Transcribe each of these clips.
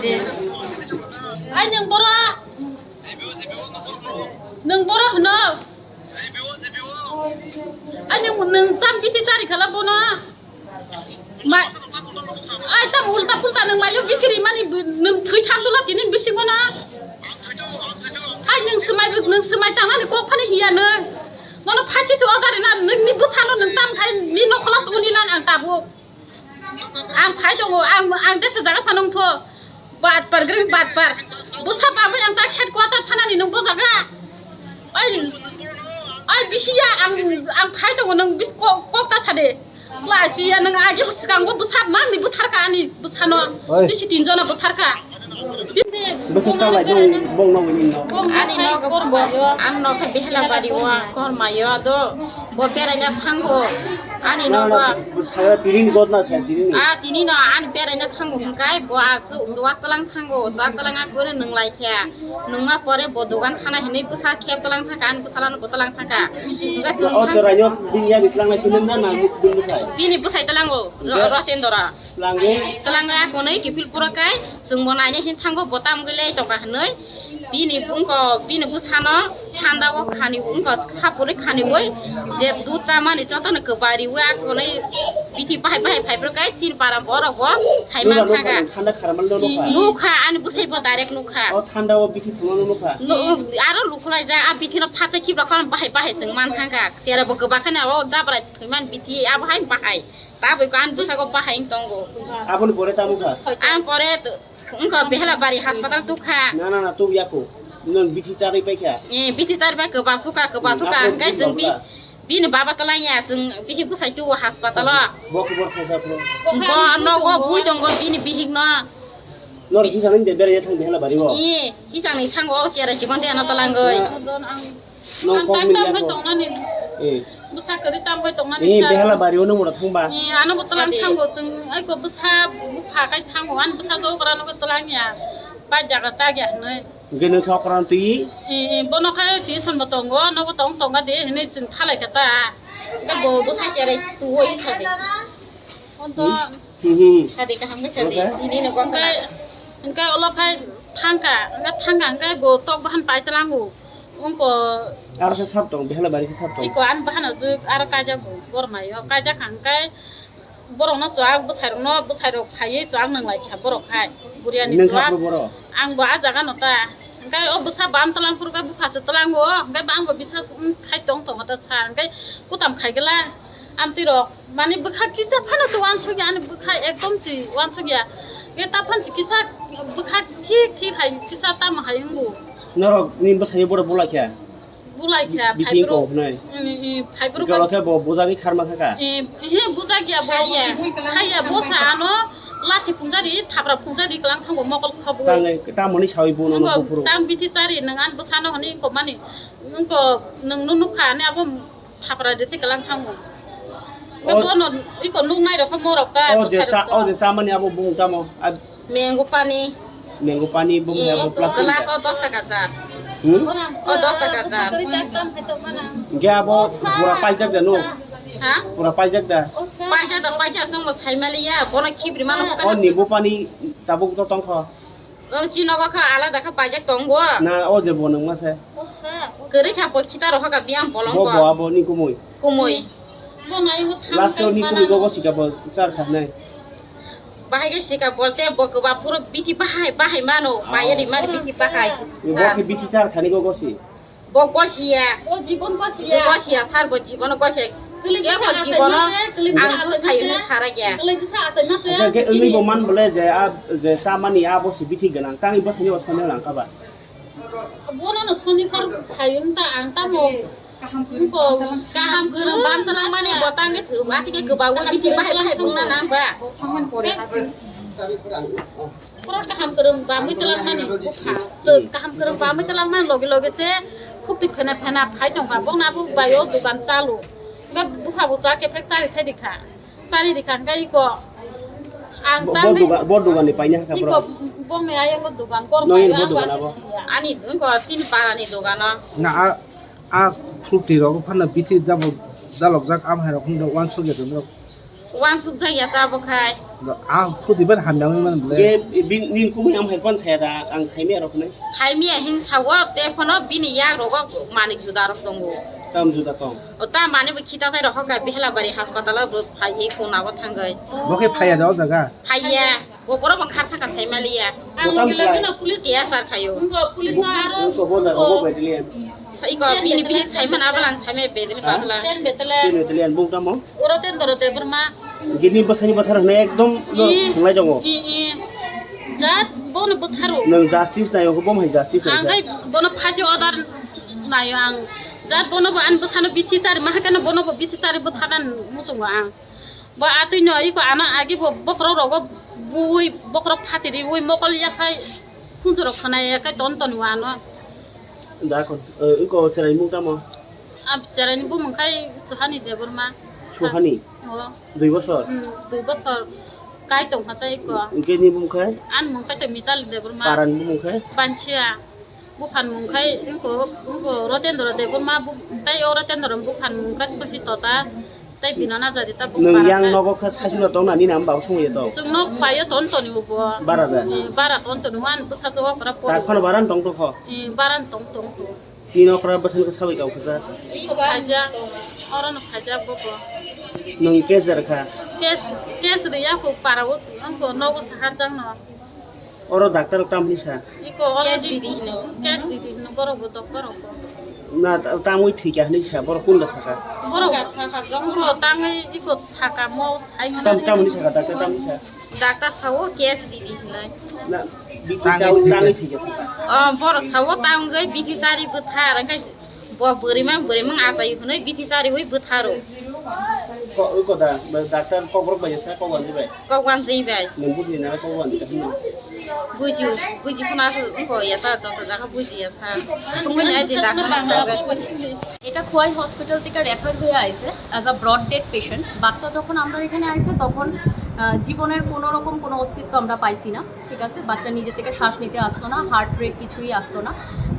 deh. Ay neng bora. Neng bora hna. Ay neng tam biti cari kala bono. Mai. Ay tam ulta pulta neng mayo bikiri mani neng thui thang dula tinin bisingo na. Ay neng semai tangan ni kok pani hiya neng. Nono phachi su agari na neng ni busalo neng tam khai ni no kholat uni nan ang tabu. Ang phai dong ang desa jaga phanong tho. Bat par greng bat par. Busa babu ang tak headquarter thanani neng bojaga. Ay bisiya ang phai dong neng bis kok ta sade. Lasiya neng age buskang go busap mang ni butarka ani busano. Disi tinjona butarka. Besok salah jong bong nong ini no. Ani no korbo an no ka bihla bari wa kor mayo do bo pera na thango ani no ba Saya tiring god na saya tiring. tini no an pera na thango kai bo a chu chuak talang thango cha talang a gore nung lai kha nunga pore bo dogan thana hini pusa khep talang thaka an pusala no botalang thaka nuga chung Oh terayo binya bitlang na kunen na bin busai. bini pusai talango roten dora Langge. talanga ko nei kipil pura kai chung bonai ne hin thango botam gele to ka hnoi bini busano thanda ko khani ungko khapuri khani woi je du chamani chotone ko bari wa ko nei biti pai pro kai chin para boro go saiman thaga Thanda kharamal no kha. lukha ani busai po direct lukha Oh thanda o bisi thumano no kha. aro luklai ja a biti no phacha khibra kon bai jeng man thaga chera bo ba khana o jabra thiman biti a bai ta bai kan busa ko bai tongo Apun pore tamu kha. an pore ungko behla bari hospital tu kha Na tu yaku. Non bisi cari pai kha. biti tar ba ke basuka kai jeng bin baba talanya jeng bihi busai tu hospital Bok bor kha pro. bo no go bui dong go bini bihik no Nor ki sanin de bere thang behla bari bo. hi sang ni thang go chera chikon de no talangoi No kom mi yaku. busa kari tam hoi tong Ni behla bari ono mura thang ba. ano botalang thang go jeng ai go busa bukha kai thang go an busa go kra no talanya ba jaga sagya ne Gene thokran ti. bono khai ti son botongo no botong tonga de ne jeng thalai kata ga bo busa chera tu hoi chade onto Sadi kaham ke sadi ini no kong kai engkai olah kai thangka engkai go tok bahan pai telangu ungko Ar sa sab tong behla bari sab tong. iko an bahan azu ar kaja go gormai yo kaja kangkai borong no soak busairo khai soak nang lai kha borok khai buriani Neng soak kha boro. ang bo ajaga nota engkai o busa bam telang pur kai bukha se telangu engkai bang go bisa khai tong ta sa engkai kutam khai gela amtirok mani bukha kisa phana se wan chogya ani bukha ekdom si wan chogya ge ta phan kisa bukha ठीक hai kisa ta ma hayungu Nor ni basai boro bola kha. bulai kha Bikin ko nai. faibro Kalau kha bo bozagi kharma kha ka. buza gya bo khaya bosa ano lati punjari thapra punjari klang thango mokol khabu Ta moni sawi bo no ngo puro. tang biti sari nangan busano hani ko mani ngo nung nu kha ne abum thapra de klang thango Gabono iko nung nai ro khomorok ta Oh je samani abo bung tamo. Minggu pani Minggu pani bung abo plastik. gelas 10 taka jar. 10 taka jar. Gya abo pura pajak da no. Ha? Pura pajak da. Pajak jong lo saimaliya bono khibri mano Oh ka. nibu pani tabuk to tong kha. Chino ka alada ka pajak tonggo. Na o je bo nang ma se. Kere kha po kita ro ka biam bolong Bo ko. bo abo ni kumoi. Kumoi. Bonai ho tham. Last ni kumoi go sika bo char kha nai. Bahai ke sika bolte bo ko ba puro biti bahai mano. Bahai di mari biti bahai. Bo ki biti char khani go si. Bo gosia. O jibon gosia. Gosia sar bo jibon gosia. Ke bo jibon ang dus khayune sara gya. Kele bisa asai mas ya. Ke ngi bo man bole je samani abo si biti ganang tangi bas ni was khane lang ka ba. Bono no soni khar khayun ta ang ta mo ko kaham gereng ban telang mani botang ke thu ati ke gebawa biti bahai bungna nang ba. Pura kaham gereng ba mi telang mani bukha. Kaham gereng ba mi telang man loge se khukti phena phai tong ba bong na bu bayo dukan chalu. Ga bukha bu cha ke phek chari thai dikha. Chari dikha ngai ko ang ta Bo dugan ni painya ka iko bro. bong ne ayang dukan kor No, ba ini bodoh kan, Abo? ani ko chin para ni dukan no. Na a fruity ro phana bithi dabo dalok jak am hai ro khung wan so ge do ওয়ান সুক জায়গা তা বখাই ফুটিবেন হামনামি মানে বলে ge nin ku mai am hai pon saya da ang sai me rok nai সাইমি হিন সাওয়া তে ফনো বিনি ইয়া রগ মানিক জুদা রক দঙ্গো tam juda tong ও তা মানে খিতা তাই রহ কা বেহলাবাড়ি হাসপাতাল ফাই এই কোনাবো থাঙ্গই বকে ফাইয়া যাও জায়গা ফাইয়া ও বড় খার থাকা সাইমালিয়া Botam play. পুলিশ ইয়া সার খায়ো police R ko bo da ko bo betlian sai ko bini bini saiman abalang saime bedel babla ten betele tin betlian bung tam mo oroten dorote berma gini basani bathar na ekdom ngai jango i jat bono butharu nang justice na yo ko bom hai justice na angkai bono phaji order nayo ang jat bono bo an busano bithi chari mahakano bono bo bithi chari buthanan musungo ang bo atui no iko ana agi bo bokro rogo bui bokro phatiri bui mokol ya sai khunjuro khanai kai ton ton wano da kon ko cherai bung tam mo ab jarani bu mangkai suhani de berma chuhani oh 2 বছর 2 বছর kai tong hatai ko gini bung khai an mangkai to mital de berma paran bung khai bansia bukan mungkai engko roten doro de ma bu tai ora ten doro bukan mungkai seperti tota tai binana jadi ta nang yang nogo kha sajula tong na ni nam ba sung ye to sungno payo tonton ibu bo bara da bara tonton wan busa jo para po ta khon baran tong to kho baran tong tong ni no kra basan ko sabai ka kha ko phaja orang phaja bo bo nang ke jar kha kes riya ko para wo engko nogo sahar jang no oro doctor tam ni sa iko kes didi no goro go doktor ko na ta moi thik ya ni sa bor kun da saka goro ga saka jong ko tangai iko saka mo sai tam ni saka doctor tam ni sa doctor Sao case দিদি নাই na bi ki chau ta ni thik ya বড় Sao তাঙ্গৈ বিথিসারি বুথার গাই বরিমা আসাই হनै বিথিসারি হই বুথারো ko da doctor ko bor ba ya sa ko wan ji bai গগওয়ান জইবাই nang bu ni na ko wan ji ka ni বুজি ফনাস eco ইয়াতা যত জায়গা বুজি আছে তুমি আজি doctor এটা খোয়াই হসপিটাল থেকে রেফার হয়ে আইছে as a brought dead patient বাচ্চা যখন আমরা এখানে আইছে তখন জীবনের কোনো রকম কোনো অস্তিত্ব আমরা পাইছি না, ঠিক আছে। বাচ্চা নিজে থেকে শ্বাস নিতে আসতো না, হার্ট রেট কিছুই আসতো না।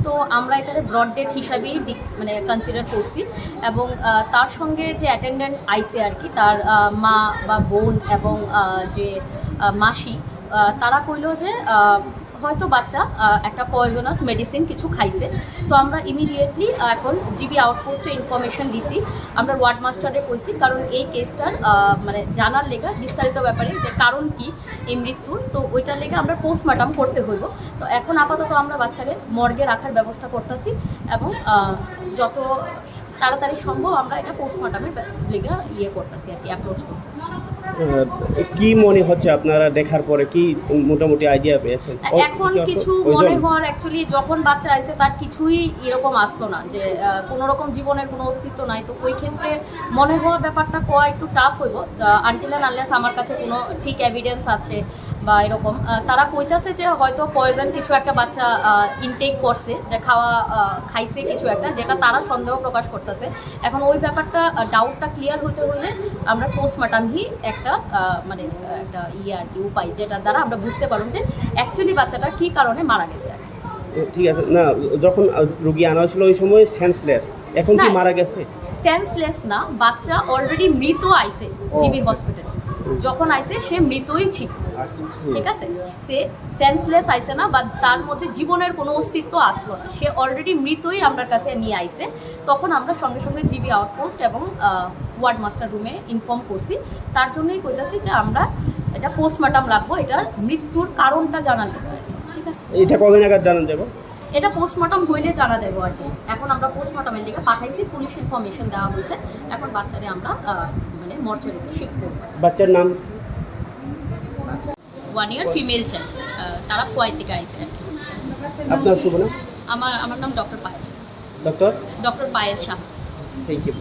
তো আমরা এটারে ব্রড ডেড হিসাবেই মানে কনসিডার করছি। এবং তার সঙ্গে যে অ্যাটেন্ডেন্ট আইসে আর কি, তার মা বা বোন এবং যে মাসি, তারা কইলো যে হয়তো বাচ্চা একটা পয়জনাস মেডিসিন কিছু খাইছে। তো আমরা ইমিডিয়েটলি এখন জিবি আউটপোস্টে ইনফরমেশন দিছি, আমরা ওয়ার্ড মাস্টারে কইছি, কারণ এই কেসটার মানে জানার লেগা বিস্তারিত ব্যাপারে যে কারণ কি এই মৃত্যুর, তো ওইটার লেগে আমরা পোস্টমর্টম করতে হইব। তো এখন আপাতত আমরা বাচ্চারে মর্গে রাখার ব্যবস্থা করতেছি এবং যত তাড়াতাড়ি সম্ভব আমরা এটা পোস্টমর্টমের লেগে করতেছি আর কি, অ্যাপ্রোচ করতেছি। কি মনে হচ্ছে আপনারা দেখার পরে, কি মোটামুটি আইডিয়া পেয়েছেন? এখন কিছু মনে হওয়ার অ্যাকচুয়ালি যখন বাচ্চা আসে তার কিছুই এরকম আসতো না যে কোনো রকম জীবনের কোনো অস্তিত্ব নাই। তো ওই ক্ষেত্রে মনে হওয়া ব্যাপারটা একটু টাফ হইব আনটিল অ্যান্ড আনলেস আমার কাছে কোনো ঠিক এভিডেন্স আছে বা এরকম। তারা কইতাছে যে হয়তো পয়জন কিছু একটা বাচ্চা ইনটেক করছে, যে খাইছে কিছু একটা, যেটা তারা সন্দেহ প্রকাশ করতেছে। এখন ওই ব্যাপারটা ডাউটটা ক্লিয়ার হতে হলে আমরা পোস্টমর্টমই একটা মানে একটা আর কি উপায়, যেটার দ্বারা আমরা বুঝতে পারব যে অ্যাকচুয়ালি বাচ্চাটা কি কারণে মারা গেছে আর কি। ঠিক আছে। না, যখন রোগী আনা হয়েছিল ওই সময় সেন্সলেস, এখন কি মারা গেছে? সেন্সলেস না, বাচ্চা অলরেডি মৃত আইছে জিবি হসপিটালে। যখন আইছে সে মৃতই ছিল, ঠিক আছে। সে সেন্সলেস আইছে না বা তার মধ্যে জীবনের কোনো অস্তিত্ব আসলো না, সে অলরেডি মৃতই আমার কাছে নিয়ে আইছে। তখন আমরা সঙ্গে সঙ্গে জিবি আউটপোস্ট এবং ওয়ার্ড মাস্টার রুমে ইনফর্ম করছি। তার জন্যই কইতাছি যে আমরা এটা পোস্টমর্টম লাগবো, এটার মৃত্যুর কারণটা জানালে, ঠিক আছে। এটা কবে নাগাদ জানান যাবো? এটা পোস্টমর্টম হইলে জানা যাবে আর কি। এখন আমরা পোস্টমর্টমের লিগে পাঠাইছি, পুলিশ ইনফরমেশন দেওয়া হয়েছে। এখন বাচ্চারে আমরা মানে মর্চারিতে শিফট করব। বাচ্চার নাম? 1 ইয়ার ফিমেল চাইল্ড, তারা খোয়াই থেকে আইসে আর কি। আপনার শুভ নাম? আমার নাম doctor Payel doctor Shah. Thank you.